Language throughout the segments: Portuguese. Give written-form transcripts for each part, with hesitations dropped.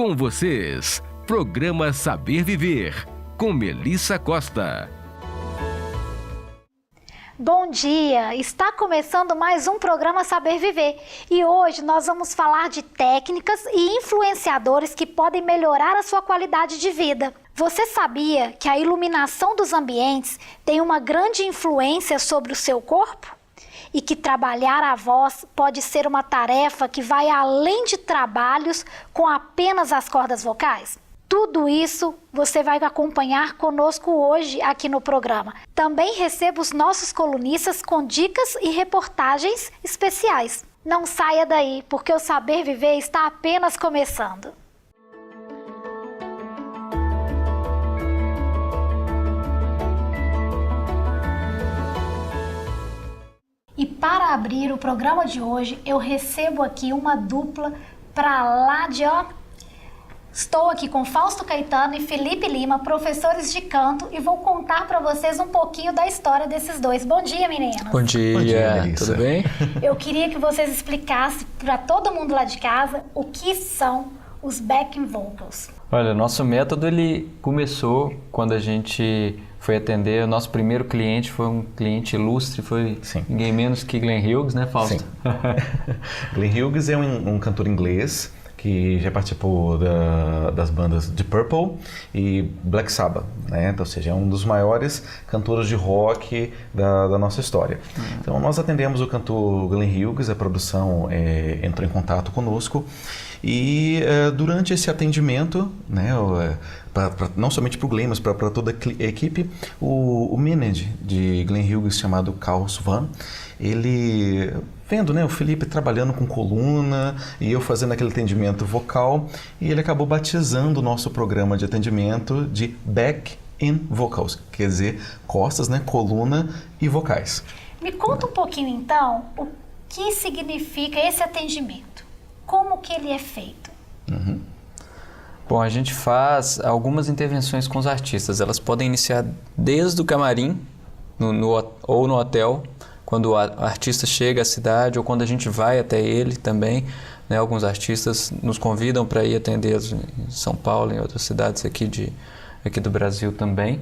Com vocês, programa Saber Viver, com Melissa Costa. Bom dia! Está começando mais um programa Saber Viver e hoje nós vamos falar de técnicas e influenciadores que podem melhorar a sua qualidade de vida. Você sabia que a iluminação dos ambientes tem uma grande influência sobre o seu corpo? E que trabalhar a voz pode ser uma tarefa que vai além de trabalhos com apenas as cordas vocais? Tudo isso você vai acompanhar conosco hoje aqui no programa. Também receba os nossos colunistas com dicas e reportagens especiais. Não saia daí, porque o Saber Viver está apenas começando. E para abrir o programa de hoje, eu recebo aqui uma dupla para lá de Estou aqui com Fausto Caetano e Felipe Lima, professores de canto, e vou contar para vocês um pouquinho da história desses dois. Bom dia, meninos. Bom dia, tudo bem? Eu queria que vocês explicassem para todo mundo lá de casa o que são os backing vocals. Olha, nosso método ele começou quando a gente foi atender. O nosso primeiro cliente foi um cliente ilustre, foi ninguém menos que Glenn Hughes, né, Fausto? Sim. Glenn Hughes é um cantor inglês que já participou das bandas Deep Purple e Black Sabbath, né? Então, ou seja, é um dos maiores cantores de rock da nossa história. Então, nós atendemos o cantor Glenn Hughes, a produção entrou em contato conosco e durante esse atendimento, né, não somente para o Glenn, mas para toda a equipe, o manager de Glenn Hughes, chamado Carl Svan, ele vendo, né, o Felipe trabalhando com coluna e eu fazendo aquele atendimento vocal, e ele acabou batizando o nosso programa de atendimento de Back in Vocals, quer dizer, costas, né, coluna e vocais. Me conta um pouquinho então o que significa esse atendimento, como que ele é feito? Bom, a gente faz algumas intervenções com os artistas. Elas podem iniciar desde o camarim ou no hotel, quando o artista chega à cidade ou quando a gente vai até ele também, né? Alguns artistas nos convidam para ir atendê-los em São Paulo, em outras cidades aqui do Brasil também.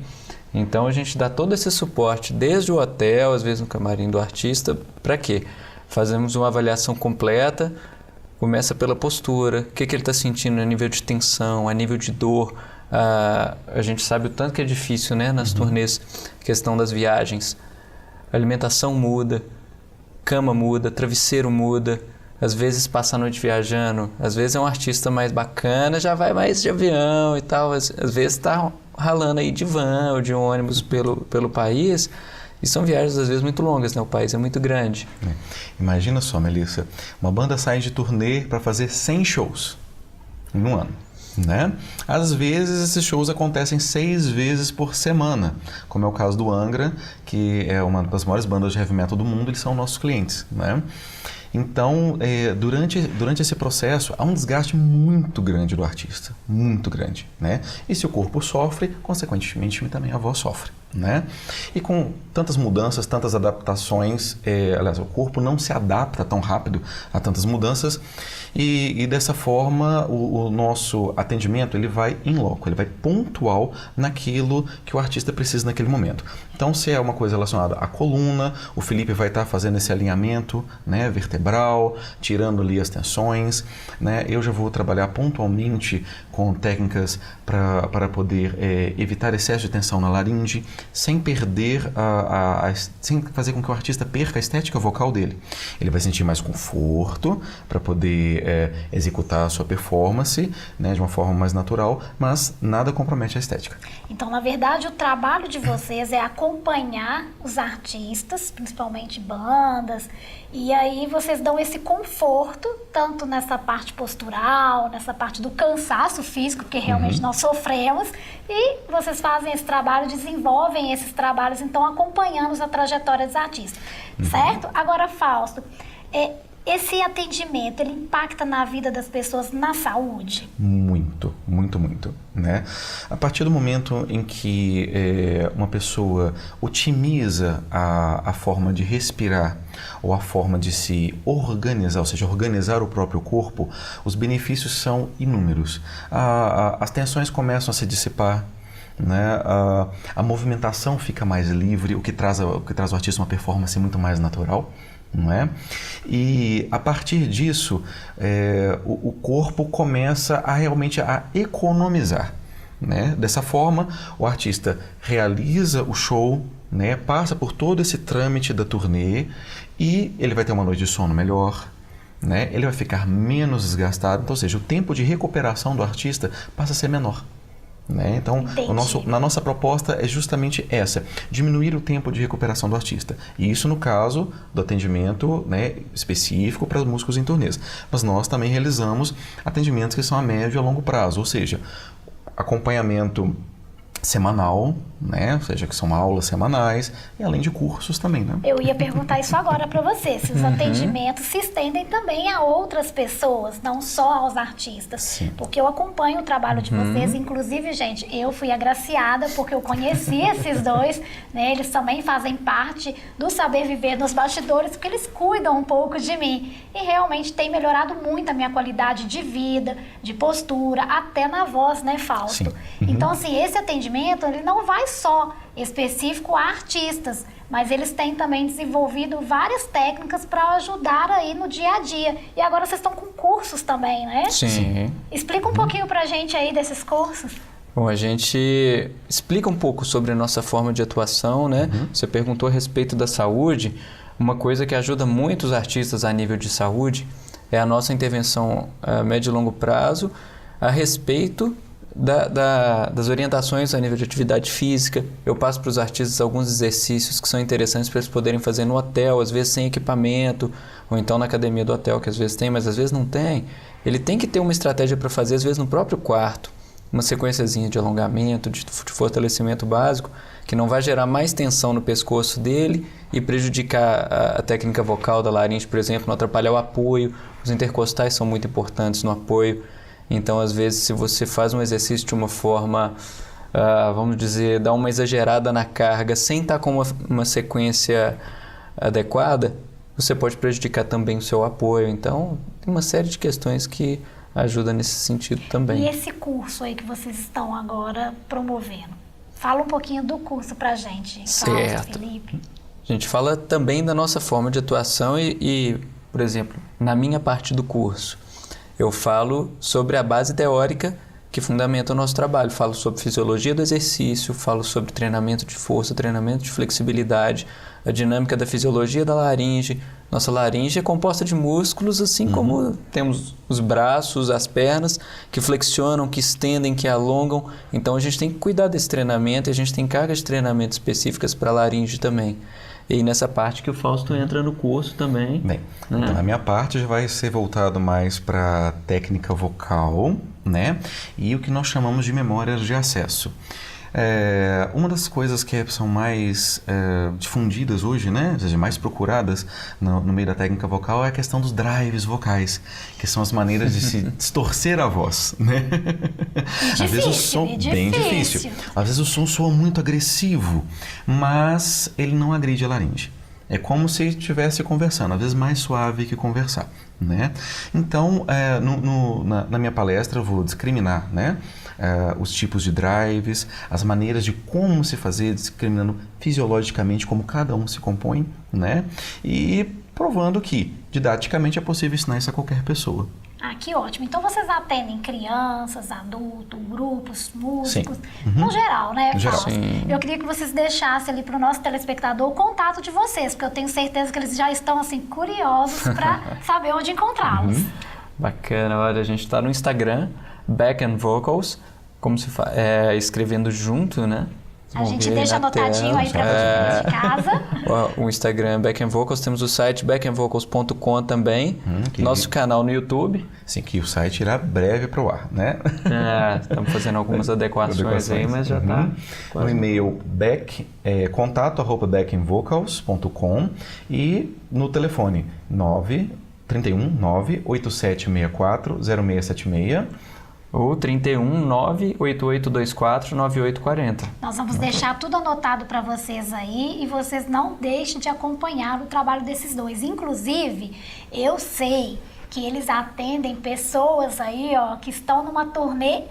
Então a gente dá todo esse suporte desde o hotel, às vezes no camarim do artista. Para quê? Fazemos uma avaliação completa, começa pela postura, o que ele está sentindo a nível de tensão, a nível de dor. A gente sabe o tanto que é difícil, né, nas turnês, questão das viagens. A alimentação muda, cama muda, travesseiro muda, às vezes passa a noite viajando, às vezes é um artista mais bacana, já vai mais de avião e tal, às vezes está ralando aí de van ou de ônibus pelo país, e são viagens às vezes muito longas, né? O país é muito grande. Imagina só, Melissa, uma banda sai de turnê para fazer 100 shows em um ano. Né? Às vezes esses shows acontecem 6 vezes por semana, como é o caso do Angra, que é uma das maiores bandas de heavy metal do mundo, eles são nossos clientes, né? Então, durante esse processo, há um desgaste muito grande do artista, muito grande, né? E se o corpo sofre, consequentemente também a voz sofre, né? E com tantas mudanças, tantas adaptações, aliás, o corpo não se adapta tão rápido a tantas mudanças e dessa forma o nosso atendimento ele vai in loco, ele vai pontual naquilo que o artista precisa naquele momento. Então, se é uma coisa relacionada à coluna, o Felipe vai estar fazendo esse alinhamento, né, vertebral, tirando ali as tensões, né? Eu já vou trabalhar pontualmente com técnicas para poder evitar excesso de tensão na laringe, sem perder, sem fazer com que o artista perca a estética vocal dele. Ele vai sentir mais conforto para poder executar a sua performance, né, de uma forma mais natural, mas nada compromete a estética. Então, na verdade, o trabalho de vocês é acompanhar os artistas, principalmente bandas, e aí vocês dão esse conforto, tanto nessa parte postural, nessa parte do cansaço físico, porque realmente nós sofremos, e vocês fazem esse trabalho, desenvolvem esses trabalhos, então acompanhando a trajetória dos artistas, certo? Agora, Fausto, esse atendimento, ele impacta na vida das pessoas, na saúde? Muito muito, muito, né? A partir do momento em que uma pessoa otimiza a forma de respirar ou a forma de se organizar, ou seja, organizar o próprio corpo, os benefícios são inúmeros. As tensões começam a se dissipar, né? A movimentação fica mais livre, o que traz ao artista uma performance muito mais natural, não é? E a partir disso, o corpo começa realmente a economizar, né? Dessa forma, o artista realiza o show, né? Passa por todo esse trâmite da turnê e ele vai ter uma noite de sono melhor, né? Ele vai ficar menos desgastado, então, ou seja, o tempo de recuperação do artista passa a ser menor. Né? Então, na nossa proposta é justamente essa, diminuir o tempo de recuperação do artista. E isso no caso do atendimento, né, específico para os músicos em turnês. Mas nós também realizamos atendimentos que são a médio e a longo prazo, ou seja, acompanhamento semanal, né? Ou seja, que são aulas semanais e além de cursos também, né? Eu ia perguntar isso agora para você, se os atendimentos se estendem também a outras pessoas, não só aos artistas. Sim. Porque eu acompanho o trabalho de vocês, inclusive, gente, eu fui agraciada porque eu conheci esses dois, né? Eles também fazem parte do Saber Viver nos bastidores, porque eles cuidam um pouco de mim e realmente tem melhorado muito a minha qualidade de vida, de postura, até na voz, né, Fausto? Sim. Então, assim, esse atendimento, ele não vai só específico a artistas, mas eles têm também desenvolvido várias técnicas para ajudar aí no dia a dia. E agora vocês estão com cursos também, né? Sim. Explica um pouquinho pra gente aí desses cursos. Bom, a gente explica um pouco sobre a nossa forma de atuação, né? Você perguntou a respeito da saúde. Uma coisa que ajuda muito os artistas a nível de saúde é a nossa intervenção a médio e longo prazo a respeito das orientações a nível de atividade física. Eu passo para os artistas alguns exercícios que são interessantes para eles poderem fazer no hotel, às vezes sem equipamento, ou então na academia do hotel, que às vezes tem, mas às vezes não tem. Ele tem que ter uma estratégia para fazer, às vezes no próprio quarto, uma sequenciazinha de alongamento, de fortalecimento básico, que não vai gerar mais tensão no pescoço dele e prejudicar a técnica vocal da laringe, por exemplo, não atrapalhar o apoio. Os intercostais são muito importantes no apoio. Então, às vezes, se você faz um exercício de uma forma, vamos dizer, dá uma exagerada na carga, sem estar com uma sequência adequada, você pode prejudicar também o seu apoio. Então, tem uma série de questões que ajudam nesse sentido também. E esse curso aí que vocês estão agora promovendo? Fala um pouquinho do curso pra gente, Certo. Felipe. A gente fala também da nossa forma de atuação e, por exemplo, na minha parte do curso, eu falo sobre a base teórica que fundamenta o nosso trabalho. Falo sobre fisiologia do exercício, falo sobre treinamento de força, treinamento de flexibilidade, a dinâmica da fisiologia da laringe. Nossa laringe é composta de músculos, assim como temos os braços, as pernas, que flexionam, que estendem, que alongam. Então, a gente tem que cuidar desse treinamento e a gente tem cargas de treinamento específicas para a laringe também. E aí nessa parte que o Fausto entra no curso também. Bem, então a minha parte já vai ser voltado mais para técnica vocal, né? E o que nós chamamos de memórias de acesso. Uma das coisas que são mais difundidas hoje, né, ou seja, mais procuradas no meio da técnica vocal é a questão dos drives vocais, que são as maneiras de se distorcer a voz, né? Às vezes o som bem difícil. Às vezes o som soa muito agressivo, mas ele não agride a laringe. É como se estivesse conversando, às vezes mais suave que conversar, né? Então, na minha palestra eu vou discriminar, né, os tipos de drives, as maneiras de como se fazer, discriminando fisiologicamente como cada um se compõe, né? E provando que, didaticamente, é possível ensinar isso a qualquer pessoa. Ah, que ótimo. Então vocês atendem crianças, adultos, grupos, músicos, Sim. no geral, né, Geral. Fausto? Eu queria que vocês deixassem ali para o nosso telespectador o contato de vocês, porque eu tenho certeza que eles já estão, assim, curiosos para saber onde encontrá-los. Bacana. Olha, a gente está no Instagram, Back and Vocals, como se faz, escrevendo junto, né? A gente deixa anotadinho aí para vocês de casa. O Instagram é Back and Vocals, temos o site backandvocals.com também, nosso canal no YouTube. Sim, que o site irá breve para o ar, né? Estamos fazendo algumas adequações aí, mas já está. No e-mail contato@backandvocals.com e no telefone 931 98764 0676 Ou 31 98824 9840. Nós vamos deixar tudo anotado para vocês aí e vocês não deixem de acompanhar o trabalho desses dois. Inclusive, eu sei que eles atendem pessoas aí, ó, que estão numa turnê.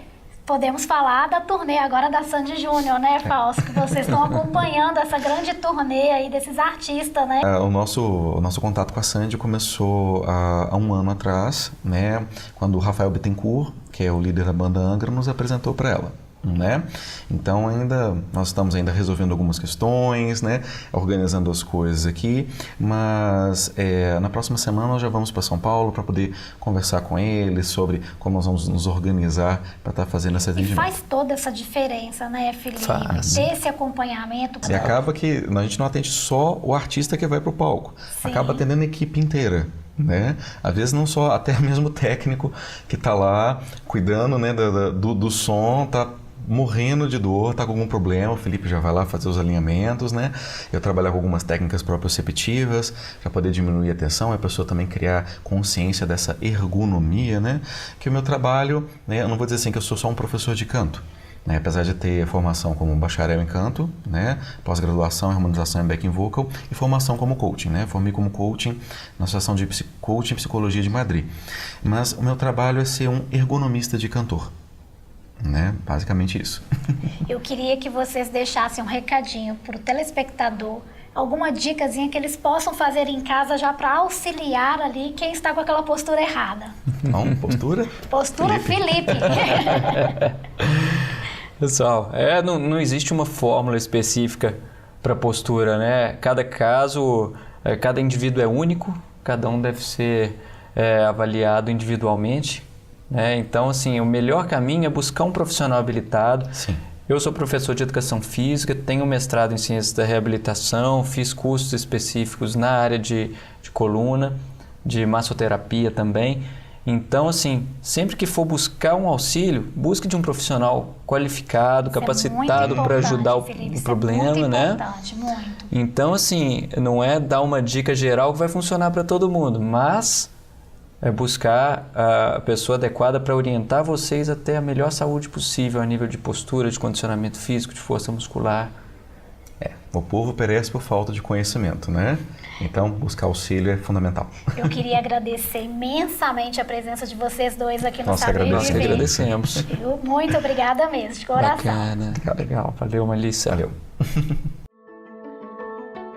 Podemos falar da turnê agora da Sandy Júnior, né, Fausto? Que vocês estão acompanhando essa grande turnê aí desses artistas, né? O nosso contato com a Sandy começou há um ano atrás, né? Quando o Rafael Bittencourt, que é o líder da banda Angra, nos apresentou para ela. Né? Então nós estamos ainda resolvendo algumas questões, né? Organizando as coisas aqui, mas na próxima semana nós já vamos para São Paulo para poder conversar com eles sobre como nós vamos nos organizar para estar fazendo esse atendimento. E faz toda essa diferença, né, Felipe? Faz. Esse acompanhamento. E acaba que a gente não atende só o artista que vai para o palco, Sim. acaba atendendo a equipe inteira. Né? Às vezes não só, até mesmo o técnico que está lá cuidando, né, do som, está morrendo de dor, está com algum problema, o Felipe já vai lá fazer os alinhamentos, né? Eu trabalhar com algumas técnicas proprioceptivas para poder diminuir a tensão, a pessoa também criar consciência dessa ergonomia, né? Que o meu trabalho, né, eu não vou dizer assim que eu sou só um professor de canto, né? Apesar de ter formação como bacharel em canto, né? Pós-graduação em harmonização e backing vocal e formação como coaching, né? Formei como coaching na Associação de Coaching e Psicologia de Madrid. Mas o meu trabalho é ser um ergonomista de cantor. Né? Basicamente isso. Eu queria que vocês deixassem um recadinho para o telespectador, alguma dicasinha que eles possam fazer em casa já para auxiliar ali quem está com aquela postura errada. Não, postura? Postura Felipe. Pessoal, não existe uma fórmula específica para postura, né? Cada caso, cada indivíduo é único, cada um deve ser avaliado individualmente. Então, assim, o melhor caminho é buscar um profissional habilitado. Sim. Eu sou professor de Educação Física, tenho mestrado em Ciências da Reabilitação, fiz cursos específicos na área de coluna, de massoterapia também. Então, assim, sempre que for buscar um auxílio, busque de um profissional qualificado, capacitado para ajudar o problema, né? Muito. Então, assim, não é dar uma dica geral que vai funcionar para todo mundo, mas é buscar a pessoa adequada para orientar vocês até a melhor saúde possível a nível de postura, de condicionamento físico, de força muscular. O povo perece por falta de conhecimento, né? Então, buscar auxílio é fundamental. Eu queria agradecer imensamente a presença de vocês dois aqui no Saber Viver. Nós agradecemos. Muito obrigada mesmo, de coração. Bacana, legal. Valeu, Melissa. Valeu.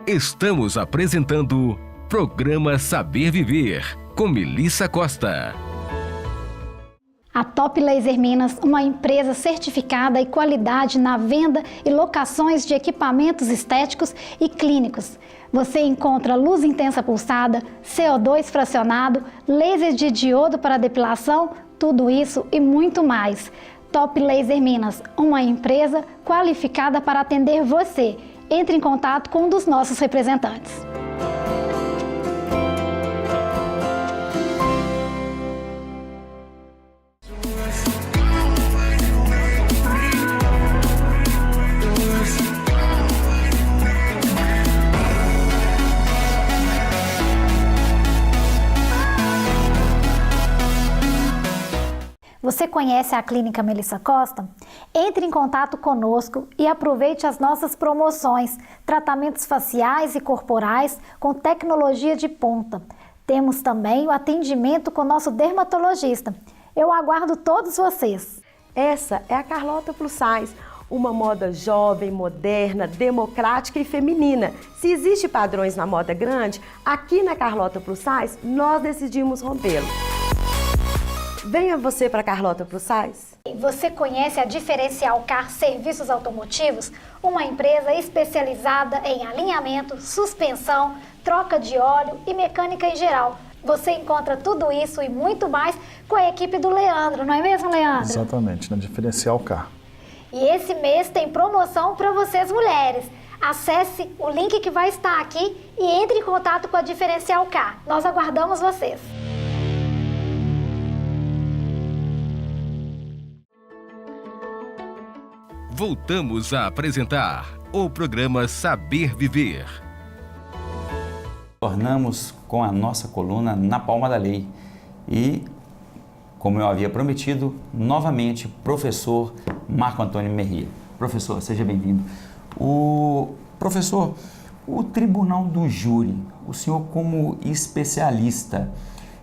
Estamos apresentando Programa Saber Viver, com Melissa Costa. A Top Laser Minas, uma empresa certificada e qualidade na venda e locações de equipamentos estéticos e clínicos. Você encontra luz intensa pulsada, CO2 fracionado, laser de diodo para depilação, tudo isso e muito mais. Top Laser Minas, uma empresa qualificada para atender você. Entre em contato com um dos nossos representantes. Você conhece a Clínica Melissa Costa? Entre em contato conosco e aproveite as nossas promoções, tratamentos faciais e corporais com tecnologia de ponta. Temos também o atendimento com nosso dermatologista. Eu aguardo todos vocês. Essa é a Carlota Plus Size, uma moda jovem, moderna, democrática e feminina. Se existem padrões na moda grande, aqui na Carlota Plus Size, nós decidimos rompê-lo. Venha você para a Carlota Plus Size. Você conhece a Diferencial Car Serviços Automotivos? Uma empresa especializada em alinhamento, suspensão, troca de óleo e mecânica em geral. Você encontra tudo isso e muito mais com a equipe do Leandro, não é mesmo, Leandro? Exatamente, na Diferencial Car. E esse mês tem promoção para vocês mulheres. Acesse o link que vai estar aqui e entre em contato com a Diferencial Car. Nós aguardamos vocês. Voltamos a apresentar o programa Saber Viver. Tornamos com a nossa coluna Na Palma da Lei e como eu havia prometido, novamente, professor Marco Antônio Merrier. Professor, seja bem-vindo. Professor, o Tribunal do Júri, o senhor como especialista,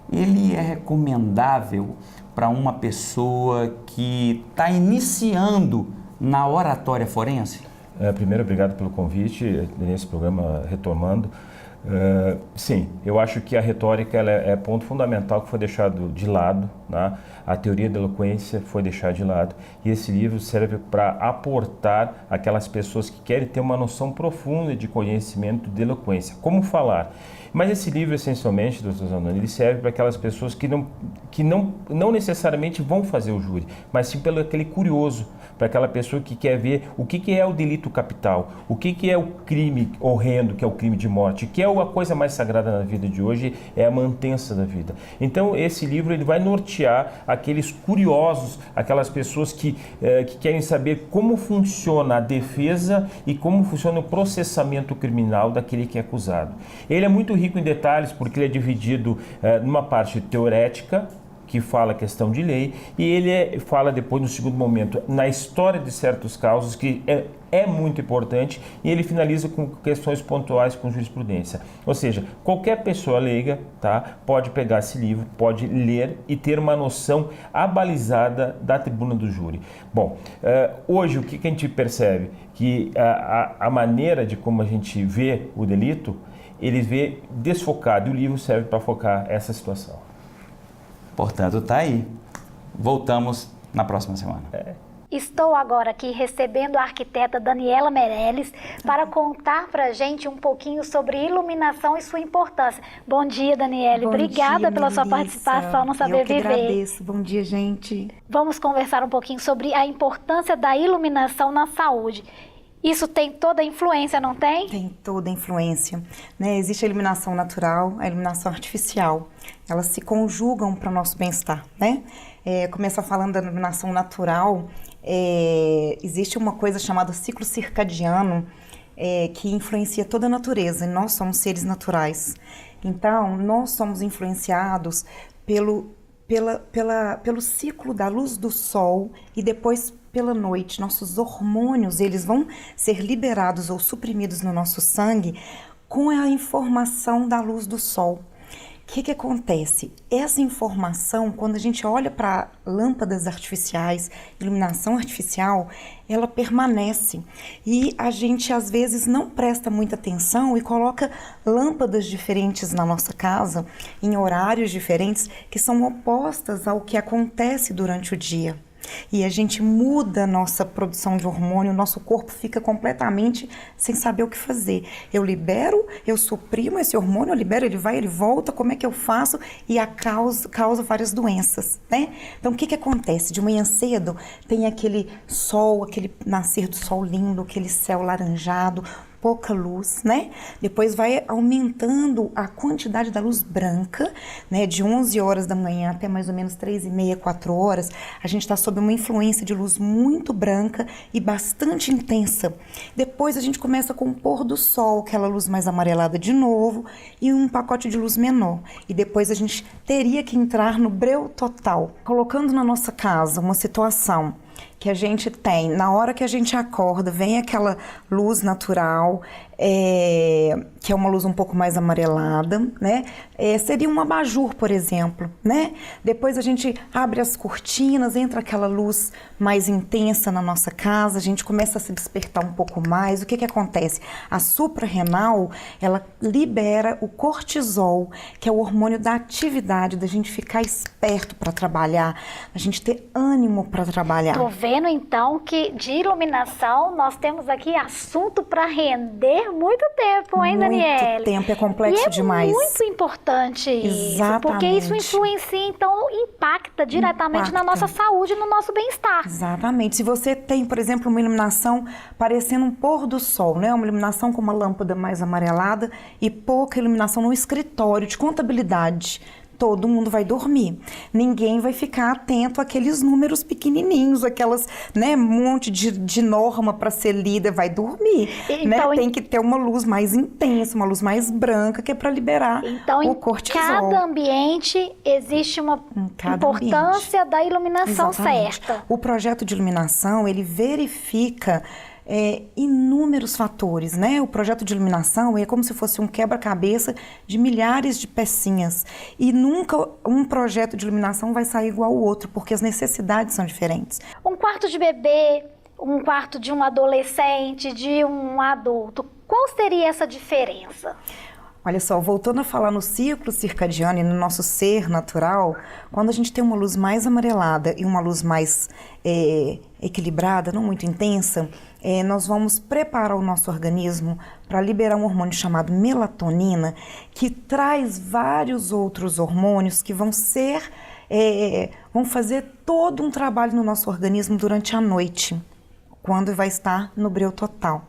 ele é recomendável para uma pessoa que está iniciando na oratória forense? Primeiro, obrigado pelo convite nesse programa, retomando. Sim, eu acho que a retórica ela é ponto fundamental que foi deixado de lado, né? A teoria da eloquência foi deixada de lado e esse livro serve para aportar aquelas pessoas que querem ter uma noção profunda de conhecimento de eloquência, como falar. Mas esse livro, essencialmente, doutor Zanoni, ele serve para aquelas pessoas que não necessariamente vão fazer o júri, mas sim pelo aquele curioso, para aquela pessoa que quer ver o que é o delito capital, o que é o crime horrendo, que é o crime de morte, que é a coisa mais sagrada na vida de hoje, é a mantença da vida. Então, esse livro ele vai nortear aqueles curiosos, aquelas pessoas que querem saber como funciona a defesa e como funciona o processamento criminal daquele que é acusado. Ele é muito rico em detalhes porque ele é dividido numa parte teorética, que fala a questão de lei, e ele fala depois, no segundo momento, na história de certos casos, que é muito importante, e ele finaliza com questões pontuais com jurisprudência. Ou seja, qualquer pessoa leiga, tá, pode pegar esse livro, pode ler e ter uma noção abalizada da tribuna do júri. Bom, hoje o que a gente percebe? Que a maneira de como a gente vê o delito, ele vê desfocado, e o livro serve para focar essa situação. Portanto, está aí. Voltamos na próxima semana. Estou agora aqui recebendo a arquiteta Daniela Meirelles para contar para a gente um pouquinho sobre iluminação e sua importância. Bom dia, Daniela. Obrigada pela sua participação no Saber Viver. Eu que agradeço. Bom dia, gente. Vamos conversar um pouquinho sobre a importância da iluminação na saúde. Isso tem toda a influência, não tem? Tem toda a influência, né? Existe a iluminação natural, a iluminação artificial. Elas se conjugam para o nosso bem-estar, né? Começar falando da iluminação natural, existe uma coisa chamada ciclo circadiano, que influencia toda a natureza, e nós somos seres naturais. Então, nós somos influenciados pelo ciclo da luz do sol e depois pela noite. Nossos hormônios, eles vão ser liberados ou suprimidos no nosso sangue com a informação da luz do sol. O que acontece? Essa informação, quando a gente olha para lâmpadas artificiais, iluminação artificial, ela permanece. E a gente, às vezes, não presta muita atenção e coloca lâmpadas diferentes na nossa casa, em horários diferentes, que são opostas ao que acontece durante o dia. E a gente muda a nossa produção de hormônio, o nosso corpo fica completamente sem saber o que fazer. Eu libero, eu suprimo esse hormônio, eu libero, ele vai, ele volta, como é que eu faço? E causa várias doenças, né? Então, o que acontece? De manhã cedo tem aquele sol, aquele nascer do sol lindo, aquele céu laranjado, pouca luz, né? Depois vai aumentando a quantidade da luz branca, né? De 11 horas da manhã até mais ou menos 3h30, 4 horas, a gente está sob uma influência de luz muito branca e bastante intensa. Depois a gente começa com o pôr do sol, aquela luz mais amarelada de novo, e um pacote de luz menor. E depois a gente teria que entrar no breu total, colocando na nossa casa uma situação que a gente tem, na hora que a gente acorda, vem aquela luz natural, que é uma luz um pouco mais amarelada, né? Seria um abajur, por exemplo, né? Depois a gente abre as cortinas, entra aquela luz mais intensa na nossa casa, a gente começa a se despertar um pouco mais. O que acontece? A suprarrenal, ela libera o cortisol, que é o hormônio da atividade, da gente ficar esperto para trabalhar, a gente ter ânimo para trabalhar. Tô vendo então que de iluminação nós temos aqui assunto para render muito tempo, hein, Daniela? Muito tempo, é complexo demais. É muito importante isso, porque isso influencia, então, impacta diretamente na nossa saúde e no nosso bem-estar. Exatamente. Se você tem, por exemplo, uma iluminação parecendo um pôr do sol, né? Uma iluminação com uma lâmpada mais amarelada e pouca iluminação no escritório de contabilidade, todo mundo vai dormir. Ninguém vai ficar atento àqueles números pequenininhos, aquelas, né, monte de norma para ser lida, vai dormir. Então, né? Tem que ter uma luz mais intensa, uma luz mais branca, que é para liberar o cortisol. Então, em cada ambiente existe uma importância da iluminação certa. O projeto de iluminação, ele verifica inúmeros fatores, né? O projeto de iluminação é como se fosse um quebra-cabeça de milhares de pecinhas. E nunca um projeto de iluminação vai sair igual ao outro, porque as necessidades são diferentes. Um quarto de bebê, um quarto de um adolescente, de um adulto, qual seria essa diferença? Olha só, voltando a falar no ciclo circadiano e no nosso ser natural, quando a gente tem uma luz mais amarelada e uma luz mais equilibrada, não muito intensa, nós vamos preparar o nosso organismo para liberar um hormônio chamado melatonina, que traz vários outros hormônios que vão fazer todo um trabalho no nosso organismo durante a noite, quando vai estar no breu total.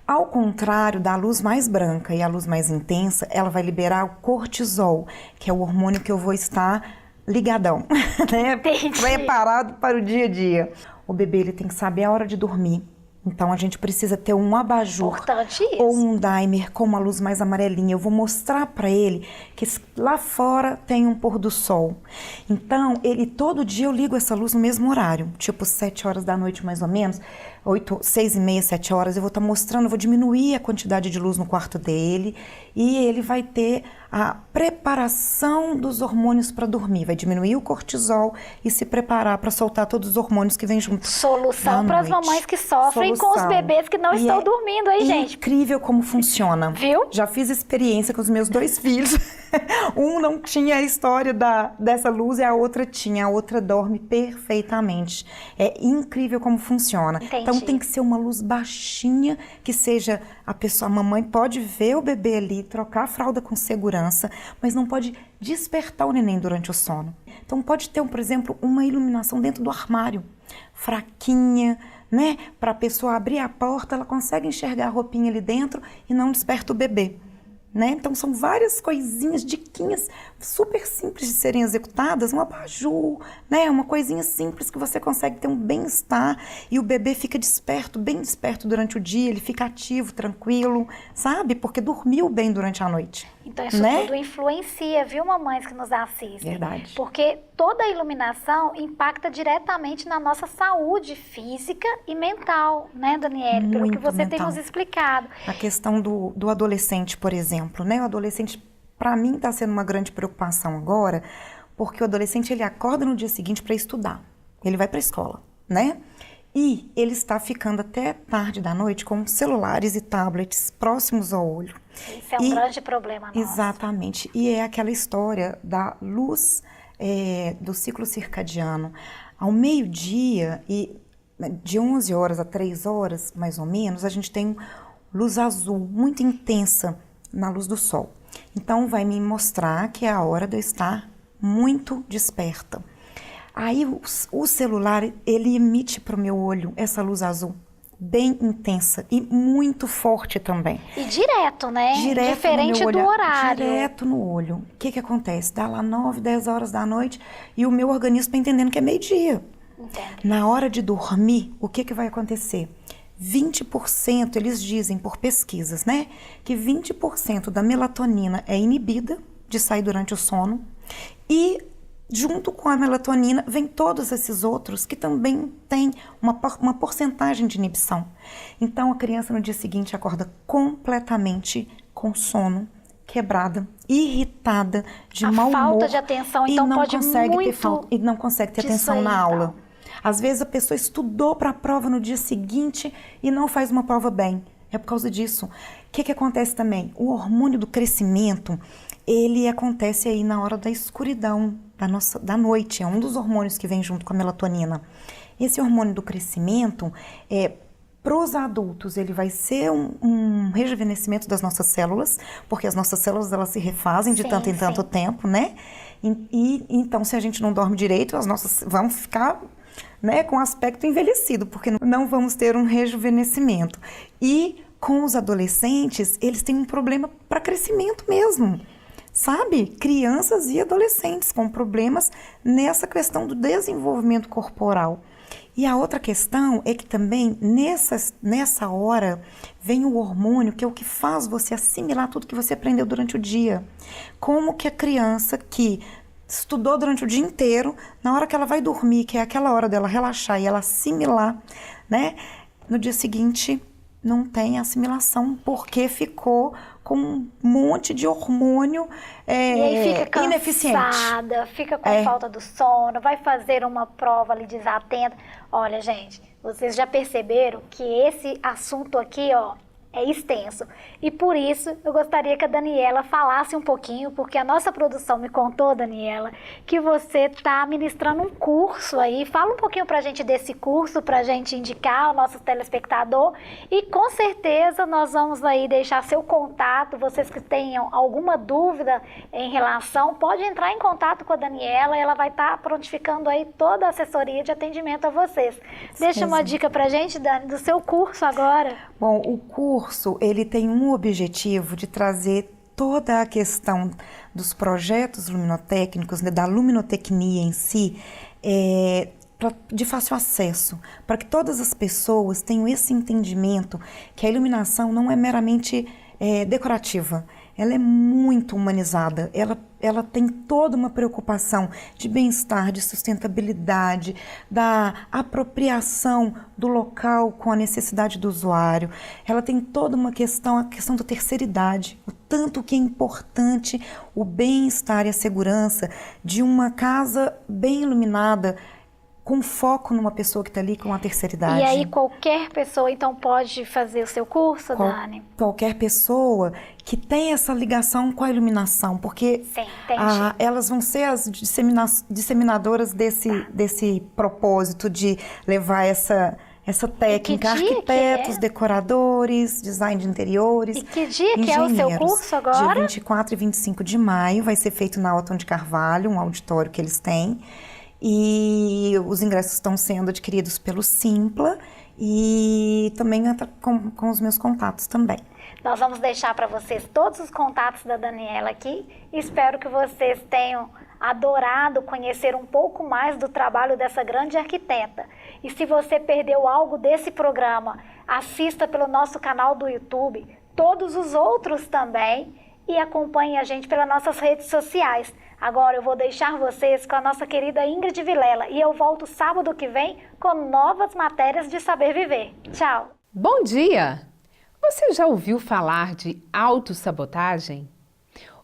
Ao contrário da luz mais branca e a luz mais intensa, ela vai liberar o cortisol, que é o hormônio que eu vou estar ligadão, né? Preparado para o dia a dia. O bebê, ele tem que saber a hora de dormir. Então, a gente precisa ter um abajur ou um dimer com uma luz mais amarelinha. Eu vou mostrar para ele que lá fora tem um pôr do sol. Então, todo dia eu ligo essa luz no mesmo horário, tipo 7 horas da noite mais ou menos, 6h30, 7 horas, eu vou estar mostrando, eu vou diminuir a quantidade de luz no quarto dele e ele vai ter a preparação dos hormônios para dormir, vai diminuir o cortisol e se preparar para soltar todos os hormônios que vêm junto. Solução para as mamães que sofrem com os bebês que não estão dormindo, hein, gente? Incrível como funciona. Viu? Já fiz experiência com os meus 2 filhos. Um não tinha a história dessa luz e a outra tinha. A outra dorme perfeitamente. É incrível como funciona. Entendi. Então tem que ser uma luz baixinha, que seja a mamãe pode ver o bebê ali, trocar a fralda com segurança, mas não pode despertar o neném durante o sono. Então pode ter, por exemplo, uma iluminação dentro do armário, fraquinha, né? Para a pessoa abrir a porta, ela consegue enxergar a roupinha ali dentro e não desperta o bebê. Né? Então são várias coisinhas, diquinhas super simples de serem executadas, um abajur, né? Uma coisinha simples que você consegue ter um bem-estar e o bebê fica desperto, bem desperto durante o dia, ele fica ativo, tranquilo, sabe? Porque dormiu bem durante a noite. Então isso tudo influencia, viu, mamães que nos assistem? Verdade. Porque toda a iluminação impacta diretamente na nossa saúde física e mental, né, Daniele? Pelo que você tem nos explicado. A questão do adolescente, por exemplo, né? O adolescente, para mim, está sendo uma grande preocupação agora, porque o adolescente, ele acorda no dia seguinte para estudar. Ele vai para a escola, né? E ele está ficando até tarde da noite com celulares e tablets próximos ao olho. Isso é um grande problema nosso. Exatamente. E é aquela história da luz do ciclo circadiano. Ao meio-dia, e de 11 horas a 3 horas, mais ou menos, a gente tem luz azul muito intensa na luz do sol. Então, vai me mostrar que é a hora de eu estar muito desperta. Aí, o celular, ele emite para o meu olho essa luz azul, bem intensa e muito forte também. E direto, né? Direto diferente no meu do horário. Direto no olho. O que acontece? Dá lá 9, 10 horas da noite e o meu organismo está entendendo que é meio-dia. Na hora de dormir, o que vai acontecer? 20%, eles dizem por pesquisas, né? Que 20% da melatonina é inibida de sair durante o sono e junto com a melatonina vem todos esses outros que também têm uma porcentagem de inibição. Então a criança no dia seguinte acorda completamente com sono, quebrada, irritada, de mau humor. Falta de atenção, então pode e não consegue ter atenção na aula. Às vezes a pessoa estudou para a prova no dia seguinte e não faz uma prova bem. É por causa disso. O que acontece também? O hormônio do crescimento, ele acontece aí na hora da escuridão da noite. É um dos hormônios que vem junto com a melatonina. Esse hormônio do crescimento, para os adultos, ele vai ser um rejuvenescimento das nossas células, porque as nossas células, elas se refazem de tanto em tanto tempo, né? Então, se a gente não dorme direito, as nossas vão ficar, né, com aspecto envelhecido, porque não vamos ter um rejuvenescimento. E com os adolescentes, eles têm um problema para crescimento mesmo. sabe? Crianças e adolescentes com problemas nessa questão do desenvolvimento corporal. E a outra questão é que também nessa hora vem o hormônio, que é o que faz você assimilar tudo que você aprendeu durante o dia. Como que a criança que estudou durante o dia inteiro, na hora que ela vai dormir, que é aquela hora dela relaxar e ela assimilar, né? No dia seguinte não tem assimilação, porque ficou com um monte de hormônio e aí fica ineficiente. Cansada, fica com falta do sono, vai fazer uma prova ali desatenta. Olha, gente, vocês já perceberam que esse assunto aqui, ó, é extenso. E por isso eu gostaria que a Daniela falasse um pouquinho, porque a nossa produção me contou, Daniela, que você está ministrando um curso aí. Fala um pouquinho pra gente desse curso, pra gente indicar ao nosso telespectador. E com certeza nós vamos aí deixar seu contato. Vocês que tenham alguma dúvida em relação, pode entrar em contato com a Daniela. Ela vai estar prontificando aí toda a assessoria de atendimento a vocês. Deixa uma dica pra gente, Dani, do seu curso agora. Bom, o curso, ele tem um objetivo de trazer toda a questão dos projetos luminotécnicos, né, da luminotecnia em si, de fácil acesso, para que todas as pessoas tenham esse entendimento que a iluminação não é meramente decorativa, ela é muito humanizada, ela tem toda uma preocupação de bem-estar, de sustentabilidade, da apropriação do local com a necessidade do usuário. Ela tem toda uma questão, a questão da terceira idade, o tanto que é importante o bem-estar e a segurança de uma casa bem iluminada, com foco numa pessoa que está ali com a terceira idade. E aí qualquer pessoa, então, pode fazer o seu curso, Dani? Qualquer pessoa que tem essa ligação com a iluminação, porque elas vão ser as disseminadoras desse propósito de levar essa técnica, arquitetos, decoradores, design de interiores. E que dia que é o seu curso agora? Dia 24 e 25 de maio, vai ser feito na Otton de Carvalho, um auditório que eles têm. E os ingressos estão sendo adquiridos pelo Simpla e também com os meus contatos também. Nós vamos deixar para vocês todos os contatos da Daniela aqui. Espero que vocês tenham adorado conhecer um pouco mais do trabalho dessa grande arquiteta. E se você perdeu algo desse programa, assista pelo nosso canal do YouTube, todos os outros também, e acompanhe a gente pelas nossas redes sociais. Agora eu vou deixar vocês com a nossa querida Ingrid Vilela e eu volto sábado que vem com novas matérias de Saber Viver. Tchau! Bom dia! Você já ouviu falar de autossabotagem?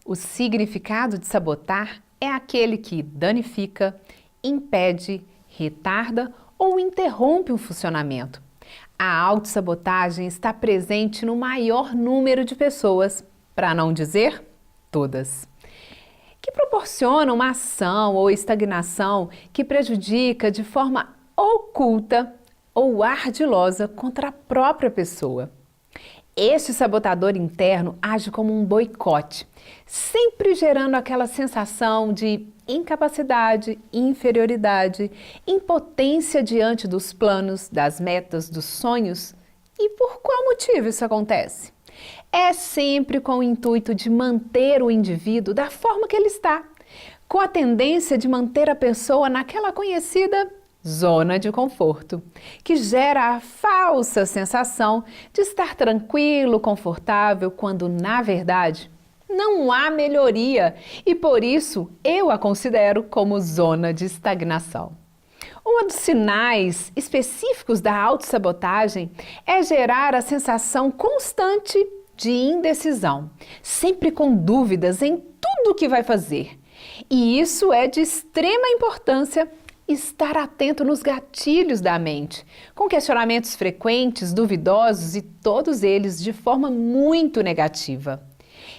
O significado de sabotar é aquele que danifica, impede, retarda ou interrompe o funcionamento. A autossabotagem está presente no maior número de pessoas, para não dizer todas, que proporciona uma ação ou estagnação que prejudica de forma oculta ou ardilosa contra a própria pessoa. Este sabotador interno age como um boicote, sempre gerando aquela sensação de incapacidade, inferioridade, impotência diante dos planos, das metas, dos sonhos. E por qual motivo isso acontece? É sempre com o intuito de manter o indivíduo da forma que ele está, com a tendência de manter a pessoa naquela conhecida zona de conforto, que gera a falsa sensação de estar tranquilo, confortável, quando na verdade não há melhoria e por isso eu a considero como zona de estagnação. Um dos sinais específicos da autossabotagem é gerar a sensação constante de indecisão, sempre com dúvidas em tudo o que vai fazer. E isso é de extrema importância estar atento nos gatilhos da mente, com questionamentos frequentes, duvidosos e todos eles de forma muito negativa.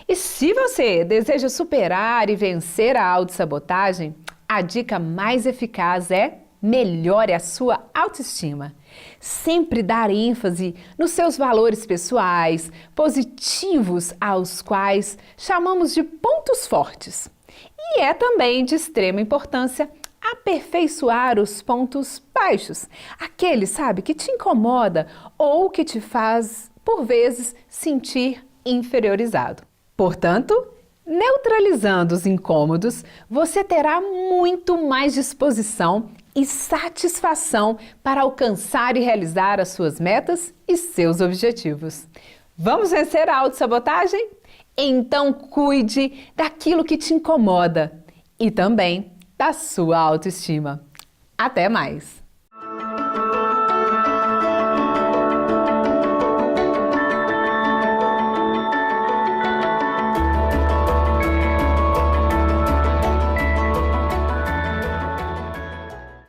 E se você deseja superar e vencer a autossabotagem, a dica mais eficaz é melhore a sua autoestima. Sempre dar ênfase nos seus valores pessoais, positivos, aos quais chamamos de pontos fortes. E é também de extrema importância aperfeiçoar os pontos baixos, aquele, sabe, que te incomoda ou que te faz, por vezes, sentir inferiorizado. Portanto, Neutralizando os incômodos, você terá muito mais disposição e satisfação para alcançar e realizar as suas metas e seus objetivos. Vamos vencer a autossabotagem? Então cuide daquilo que te incomoda e também da sua autoestima. Até mais!